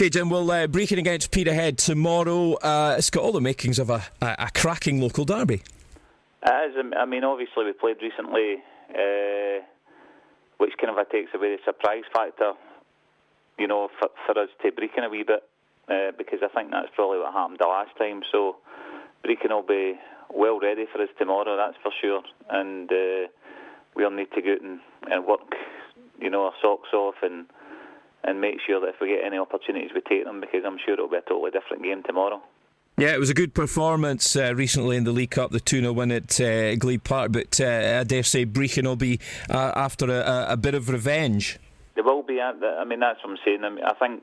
OK, Jim, well, Brechin against Peterhead tomorrow. It's got all the makings of a cracking local derby. It is. I mean, obviously we played recently, which kind of takes away the surprise factor, you know, for us to Brechin a wee bit, because I think that's probably what happened the last time. So Brechin will be well ready for us tomorrow, that's for sure. And we'll need to go out and work, you know, our socks off and make sure that if we get any opportunities we take them, because I'm sure it'll be a totally different game tomorrow. Yeah, it was a good performance recently in the League Cup, the 2-0 win at Glebe Park, but I dare say Brechin will be after a bit of revenge. They will be. I mean, that's what I'm saying. I think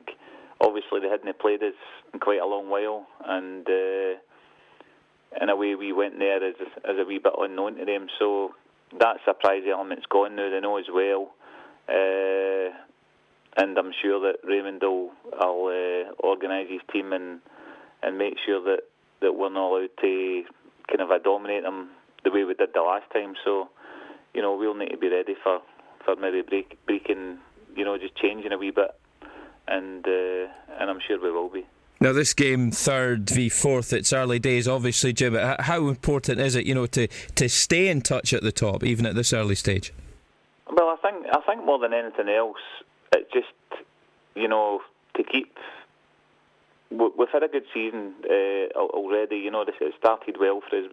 obviously they hadn't played us in quite a long while, and in a way we went there as a wee bit unknown to them, so that surprise element's gone now. They know as well, and I'm sure that Raymond will organise his team and make sure that we're not allowed to kind of dominate them the way we did the last time. So, you know, we'll need to be ready for maybe Brechin, you know, just changing a wee bit, and I'm sure we will be. Now, this game, 3rd v 4th, it's early days, obviously, Jim. How important is it, you know, to stay in touch at the top, even at this early stage? Well, I think more than anything else, it's just, you know, to keep. We've had a good season already. You know, it started well for us,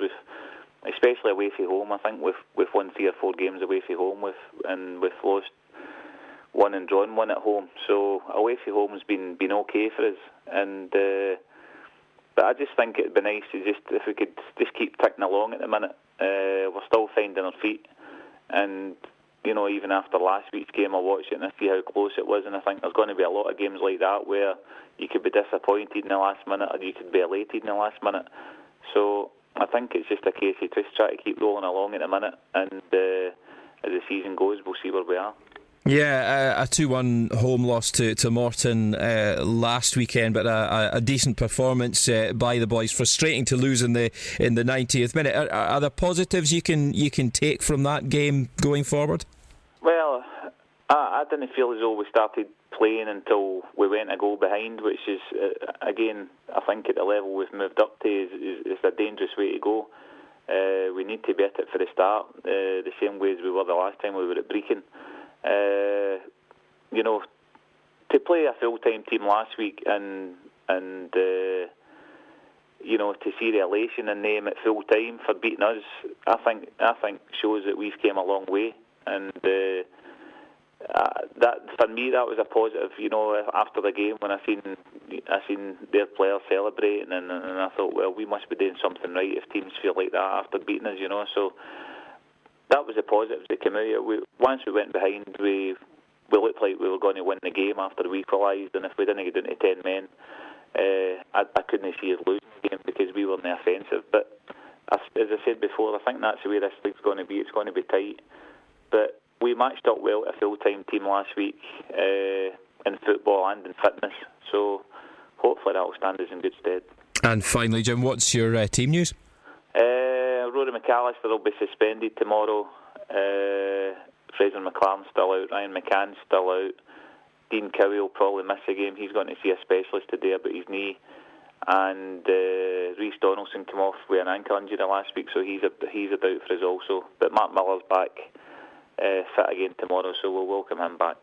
especially away from home. I think we've won 3 or 4 games away from home, and we've lost 1 and drawn 1 at home. So away from home has been okay for us. And but I just think it'd be nice to if we could just keep ticking along at the minute. We're still finding our feet, and you know, even after last week's game, I watched it and I see how close it was, and I think there's going to be a lot of games like that where you could be disappointed in the last minute or you could be elated in the last minute. So I think it's just a case of just try to keep rolling along at the minute, and as the season goes, we'll see where we are. Yeah, a 2-1 home loss to Morton last weekend, but a decent performance by the boys. Frustrating to lose in the 90th minute. Are there positives you can take from that game going forward? Well, I didn't feel as though we started playing until we went a goal behind, which is again, I think at the level we've moved up to is a dangerous way to go. We need to be at it for the start, the same way as we were the last time we were at Brechin. You know, to play a full-time team last week and you know, to see the elation in them at full time for beating us, I think shows that we've came a long way, and that for me that was a positive. You know, after the game when I seen their players celebrating, and I thought, well, we must be doing something right if teams feel like that after beating us. You know, so that was a positive that came out of it. Once we went behind, we looked like we were going to win the game after we equalised, and if we didn't get down to 10 men, I couldn't see us losing the game because we were in the offensive. But as I said before, I think that's the way this league's going to be. It's going to be tight. But we matched up well at a full-time team last week in football and in fitness. So hopefully that will stand us in good stead. And finally, Jim, what's your team news? Rory McAllister will be suspended tomorrow. Fraser McLaren's still out. Ryan McCann's still out. Dean Cowie will probably miss a game. He's going to see a specialist today about his knee. And Rhys Donaldson came off with an ankle injury last week, so he's about for us also. But Matt Miller's back fit again tomorrow, so we'll welcome him back.